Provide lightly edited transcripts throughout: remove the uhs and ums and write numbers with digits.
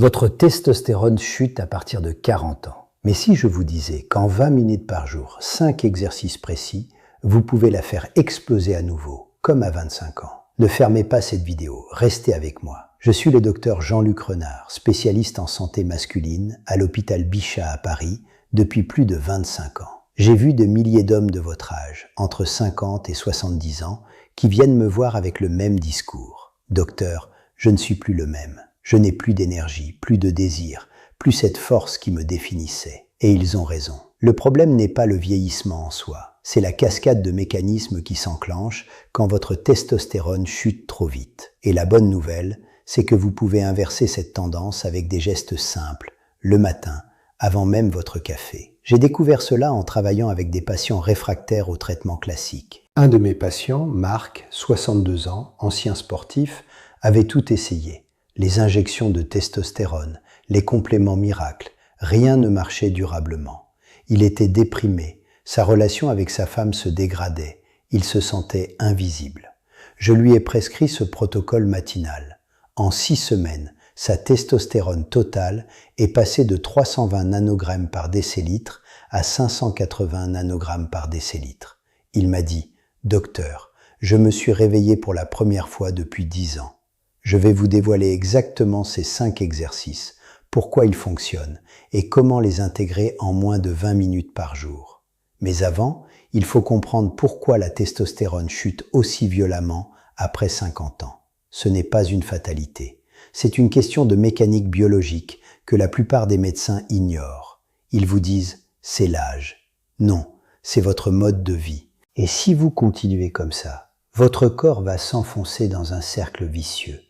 Votre testostérone chute à partir de 40 ans. Mais si je vous disais qu'en 20 minutes par jour, 5 exercices précis, vous pouvez la faire exploser à nouveau, comme à 25 ans. Ne fermez pas cette vidéo, restez avec moi. Je suis le docteur Jean-Luc Renard, spécialiste en santé masculine à l'hôpital Bichat à Paris depuis plus de 25 ans. J'ai vu de milliers d'hommes de votre âge, entre 50 et 70 ans, qui viennent me voir avec le même discours. Docteur, je ne suis plus le même. Je n'ai plus d'énergie, plus de désir, plus cette force qui me définissait. Et ils ont raison. Le problème n'est pas le vieillissement en soi, c'est la cascade de mécanismes qui s'enclenchent quand votre testostérone chute trop vite. Et la bonne nouvelle, c'est que vous pouvez inverser cette tendance avec des gestes simples, le matin, avant même votre café. J'ai découvert cela en travaillant avec des patients réfractaires au traitement classique. Un de mes patients, Marc, 62 ans, ancien sportif, avait tout essayé. Les injections de testostérone, les compléments miracles, rien ne marchait durablement. Il était déprimé, sa relation avec sa femme se dégradait, il se sentait invisible. Je lui ai prescrit ce protocole matinal. En 6 semaines, sa testostérone totale est passée de 320 nanogrammes par décilitre à 580 nanogrammes par décilitre. Il m'a dit « Docteur, je me suis réveillé pour la première fois depuis 10 ans. Je vais vous dévoiler exactement ces 5 exercices, pourquoi ils fonctionnent et comment les intégrer en moins de 20 minutes par jour. Mais avant, il faut comprendre pourquoi la testostérone chute aussi violemment après 50 ans. Ce n'est pas une fatalité. C'est une question de mécanique biologique que la plupart des médecins ignorent. Ils vous disent « c'est l'âge ». Non, c'est votre mode de vie. Et si vous continuez comme ça, votre corps va s'enfoncer dans un cercle vicieux.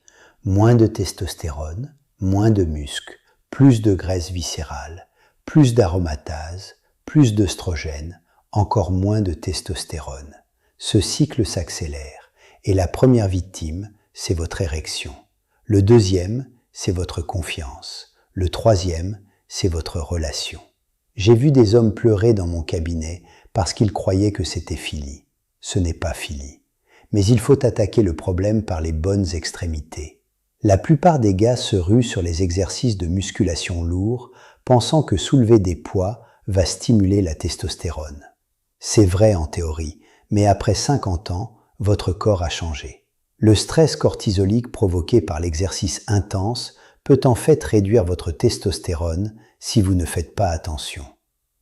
Moins de testostérone, moins de muscles, plus de graisse viscérale, plus d'aromatase, plus d'œstrogène, encore moins de testostérone. Ce cycle s'accélère et la première victime, c'est votre érection. Le deuxième, c'est votre confiance. Le troisième, c'est votre relation. J'ai vu des hommes pleurer dans mon cabinet parce qu'ils croyaient que c'était fini. Ce n'est pas fini. Mais il faut attaquer le problème par les bonnes extrémités. La plupart des gars se ruent sur les exercices de musculation lourds, pensant que soulever des poids va stimuler la testostérone. C'est vrai en théorie, mais après 50 ans, votre corps a changé. Le stress cortisolique provoqué par l'exercice intense peut en fait réduire votre testostérone si vous ne faites pas attention.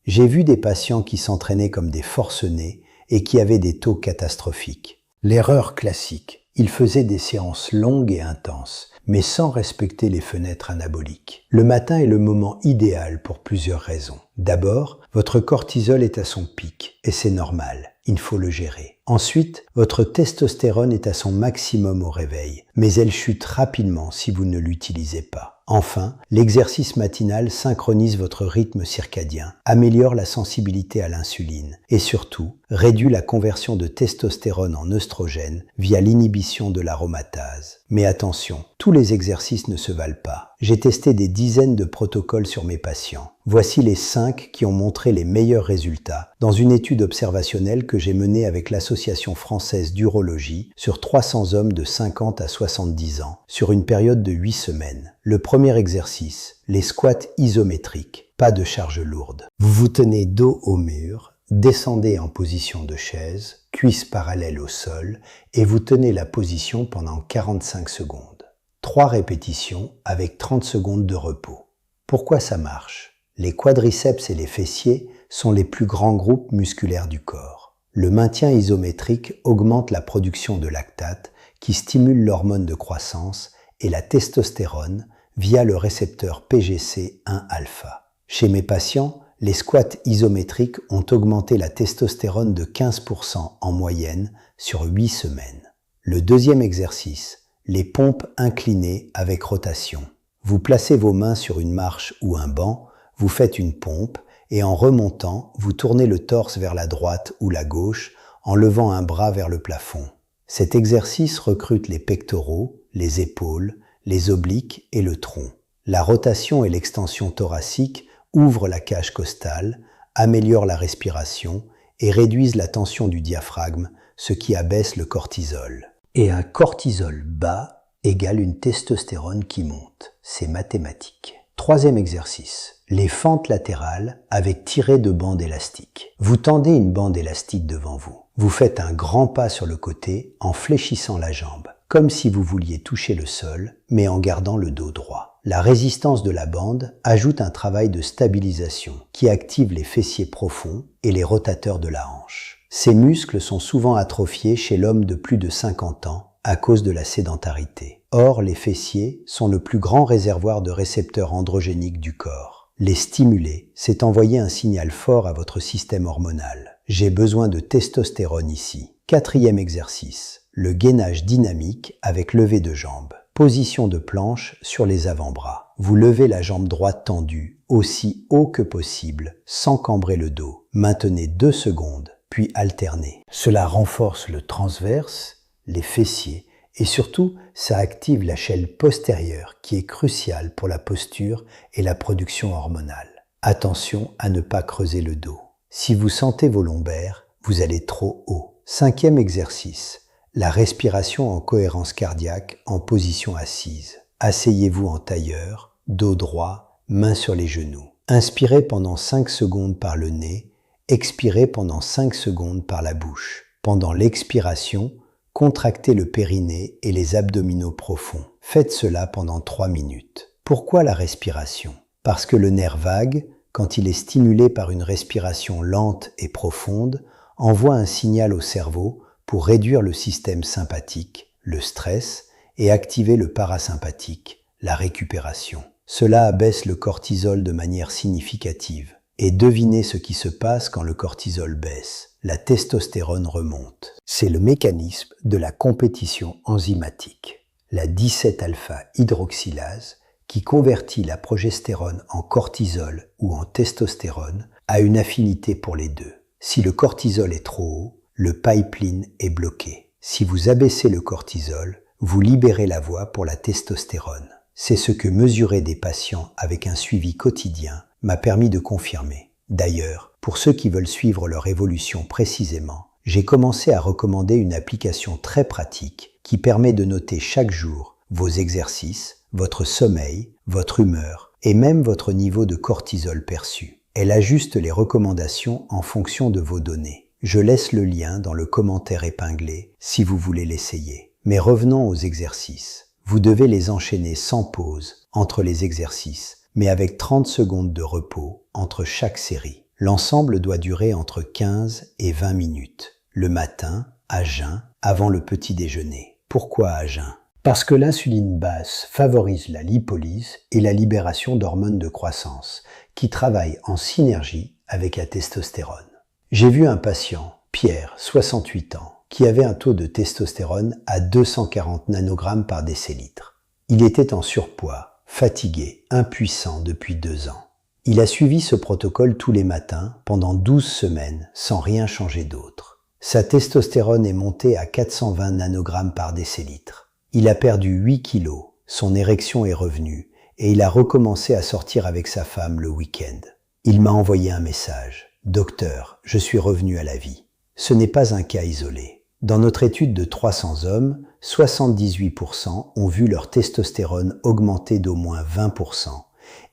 J'ai vu des patients qui s'entraînaient comme des forcenés et qui avaient des taux catastrophiques. L'erreur classique. Ils faisaient des séances longues et intenses, mais sans respecter les fenêtres anaboliques. Le matin est le moment idéal pour plusieurs raisons. D'abord, votre cortisol est à son pic, et c'est normal, il faut le gérer. Ensuite, votre testostérone est à son maximum au réveil, mais elle chute rapidement si vous ne l'utilisez pas. Enfin, l'exercice matinal synchronise votre rythme circadien, améliore la sensibilité à l'insuline et surtout réduit la conversion de testostérone en œstrogène via l'inhibition de l'aromatase. Mais attention, tous les exercices ne se valent pas. J'ai testé des dizaines de protocoles sur mes patients. Voici les 5 qui ont montré les meilleurs résultats dans une étude observationnelle que j'ai menée avec l'Association française d'urologie sur 300 hommes de 50 à 70 ans sur une période de 8 semaines. Le premier exercice, les squats isométriques, pas de charge lourde. Vous vous tenez dos au mur, descendez en position de chaise, cuisses parallèles au sol et vous tenez la position pendant 45 secondes. 3 répétitions avec 30 secondes de repos. Pourquoi ça marche ? Les quadriceps et les fessiers sont les plus grands groupes musculaires du corps. Le maintien isométrique augmente la production de lactate qui stimule l'hormone de croissance et la testostérone via le récepteur PGC1-alpha. Chez mes patients, les squats isométriques ont augmenté la testostérone de 15% en moyenne sur 8 semaines. Le deuxième exercice, les pompes inclinées avec rotation. Vous placez vos mains sur une marche ou un banc, vous faites une pompe et en remontant, vous tournez le torse vers la droite ou la gauche en levant un bras vers le plafond. Cet exercice recrute les pectoraux, les épaules, les obliques et le tronc. La rotation et l'extension thoracique ouvrent la cage costale, améliorent la respiration et réduisent la tension du diaphragme, ce qui abaisse le cortisol. Et un cortisol bas égale une testostérone qui monte. C'est mathématique. Troisième exercice. Les fentes latérales avec tiré de bande élastique. Vous tendez une bande élastique devant vous. Vous faites un grand pas sur le côté en fléchissant la jambe, comme si vous vouliez toucher le sol, mais en gardant le dos droit. La résistance de la bande ajoute un travail de stabilisation qui active les fessiers profonds et les rotateurs de la hanche. Ces muscles sont souvent atrophiés chez l'homme de plus de 50 ans à cause de la sédentarité. Or, les fessiers sont le plus grand réservoir de récepteurs androgéniques du corps. Les stimuler, c'est envoyer un signal fort à votre système hormonal. J'ai besoin de testostérone ici. Quatrième exercice. Le gainage dynamique avec levée de jambes. Position de planche sur les avant-bras. Vous levez la jambe droite tendue, aussi haut que possible, sans cambrer le dos. Maintenez 2 secondes, puis alternez. Cela renforce le transverse, les fessiers, et surtout, ça active la chaîne postérieure qui est cruciale pour la posture et la production hormonale. Attention à ne pas creuser le dos. Si vous sentez vos lombaires, vous allez trop haut. Cinquième exercice. La respiration en cohérence cardiaque en position assise. Asseyez-vous en tailleur, dos droit, mains sur les genoux. Inspirez pendant 5 secondes par le nez, expirez pendant 5 secondes par la bouche. Pendant l'expiration, contractez le périnée et les abdominaux profonds. Faites cela pendant 3 minutes. Pourquoi la respiration? Parce que le nerf vague, quand il est stimulé par une respiration lente et profonde, envoie un signal au cerveau pour réduire le système sympathique, le stress, et activer le parasympathique, la récupération. Cela abaisse le cortisol de manière significative. Et devinez ce qui se passe quand le cortisol baisse. La testostérone remonte. C'est le mécanisme de la compétition enzymatique. La 17-alpha-hydroxylase, qui convertit la progestérone en cortisol ou en testostérone, a une affinité pour les deux. Si le cortisol est trop haut, le pipeline est bloqué. Si vous abaissez le cortisol, vous libérez la voie pour la testostérone. C'est ce que mesurer des patients avec un suivi quotidien m'a permis de confirmer. D'ailleurs, pour ceux qui veulent suivre leur évolution précisément, j'ai commencé à recommander une application très pratique qui permet de noter chaque jour vos exercices, votre sommeil, votre humeur et même votre niveau de cortisol perçu. Elle ajuste les recommandations en fonction de vos données. Je laisse le lien dans le commentaire épinglé si vous voulez l'essayer. Mais revenons aux exercices. Vous devez les enchaîner sans pause entre les exercices, mais avec 30 secondes de repos entre chaque série. L'ensemble doit durer entre 15 et 20 minutes. Le matin, à jeun, avant le petit déjeuner. Pourquoi à jeun? Parce que l'insuline basse favorise la lipolyse et la libération d'hormones de croissance, qui travaillent en synergie avec la testostérone. J'ai vu un patient, Pierre, 68 ans, qui avait un taux de testostérone à 240 nanogrammes par décilitre. Il était en surpoids, fatigué, impuissant depuis 2 ans. Il a suivi ce protocole tous les matins pendant 12 semaines sans rien changer d'autre. Sa testostérone est montée à 420 nanogrammes par décilitre. Il a perdu 8 kilos, son érection est revenue et il a recommencé à sortir avec sa femme le week-end. Il m'a envoyé un message. « Docteur, je suis revenu à la vie. » Ce n'est pas un cas isolé. Dans notre étude de 300 hommes, 78% ont vu leur testostérone augmenter d'au moins 20%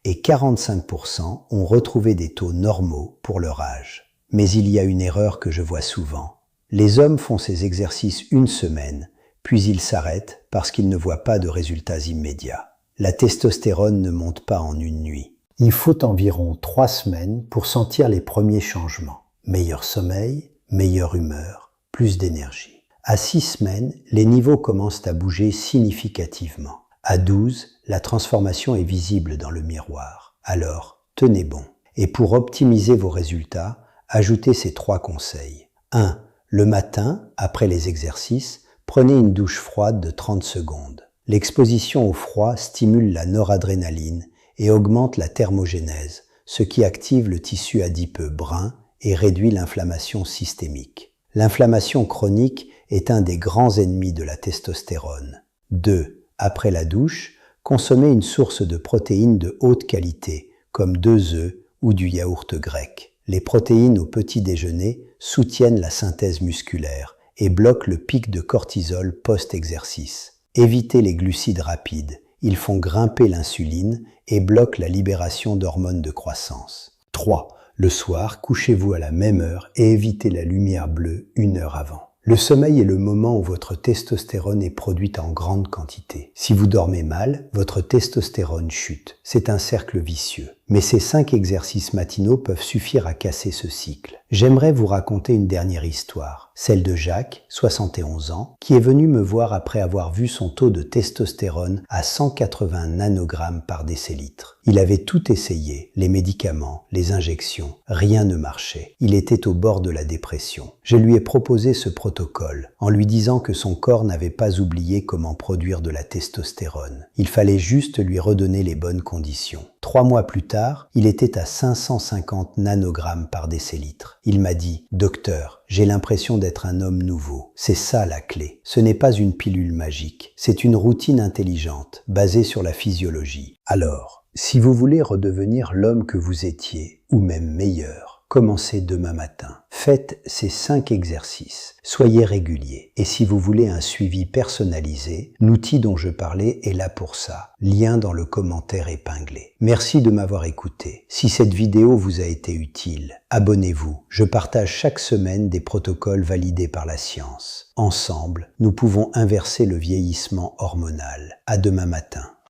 et 45% ont retrouvé des taux normaux pour leur âge. Mais il y a une erreur que je vois souvent. Les hommes font ces exercices une semaine, puis ils s'arrêtent parce qu'ils ne voient pas de résultats immédiats. La testostérone ne monte pas en une nuit. Il faut environ 3 semaines pour sentir les premiers changements. Meilleur sommeil, meilleure humeur, plus d'énergie. À 6 semaines, les niveaux commencent à bouger significativement. À 12, la transformation est visible dans le miroir. Alors, tenez bon. Et pour optimiser vos résultats, ajoutez ces 3 conseils. 1. Le matin, après les exercices, prenez une douche froide de 30 secondes. L'exposition au froid stimule la noradrénaline et augmente la thermogénèse, ce qui active le tissu adipeux brun et réduit l'inflammation systémique. L'inflammation chronique est un des grands ennemis de la testostérone. 2. Après la douche, consommez une source de protéines de haute qualité, comme 2 œufs ou du yaourt grec. Les protéines au petit déjeuner soutiennent la synthèse musculaire et bloquent le pic de cortisol post-exercice. Évitez les glucides rapides. Ils font grimper l'insuline et bloquent la libération d'hormones de croissance. 3. Le soir, couchez-vous à la même heure et évitez la lumière bleue 1 heure avant. Le sommeil est le moment où votre testostérone est produite en grande quantité. Si vous dormez mal, votre testostérone chute. C'est un cercle vicieux. Mais ces 5 exercices matinaux peuvent suffire à casser ce cycle. J'aimerais vous raconter une dernière histoire, celle de Jacques, 71 ans, qui est venu me voir après avoir vu son taux de testostérone à 180 nanogrammes par décilitre. Il avait tout essayé, les médicaments, les injections, rien ne marchait. Il était au bord de la dépression. Je lui ai proposé ce protocole, en lui disant que son corps n'avait pas oublié comment produire de la testostérone. Il fallait juste lui redonner les bonnes conditions. 3 mois plus tard, il était à 550 nanogrammes par décilitre. Il m'a dit « Docteur, j'ai l'impression d'être un homme nouveau. C'est ça la clé. Ce n'est pas une pilule magique. C'est une routine intelligente, basée sur la physiologie. » Alors, si vous voulez redevenir l'homme que vous étiez, ou même meilleur, commencez demain matin. Faites ces 5 exercices. Soyez réguliers. Et si vous voulez un suivi personnalisé, l'outil dont je parlais est là pour ça. Lien dans le commentaire épinglé. Merci de m'avoir écouté. Si cette vidéo vous a été utile, abonnez-vous. Je partage chaque semaine des protocoles validés par la science. Ensemble, nous pouvons inverser le vieillissement hormonal. À demain matin.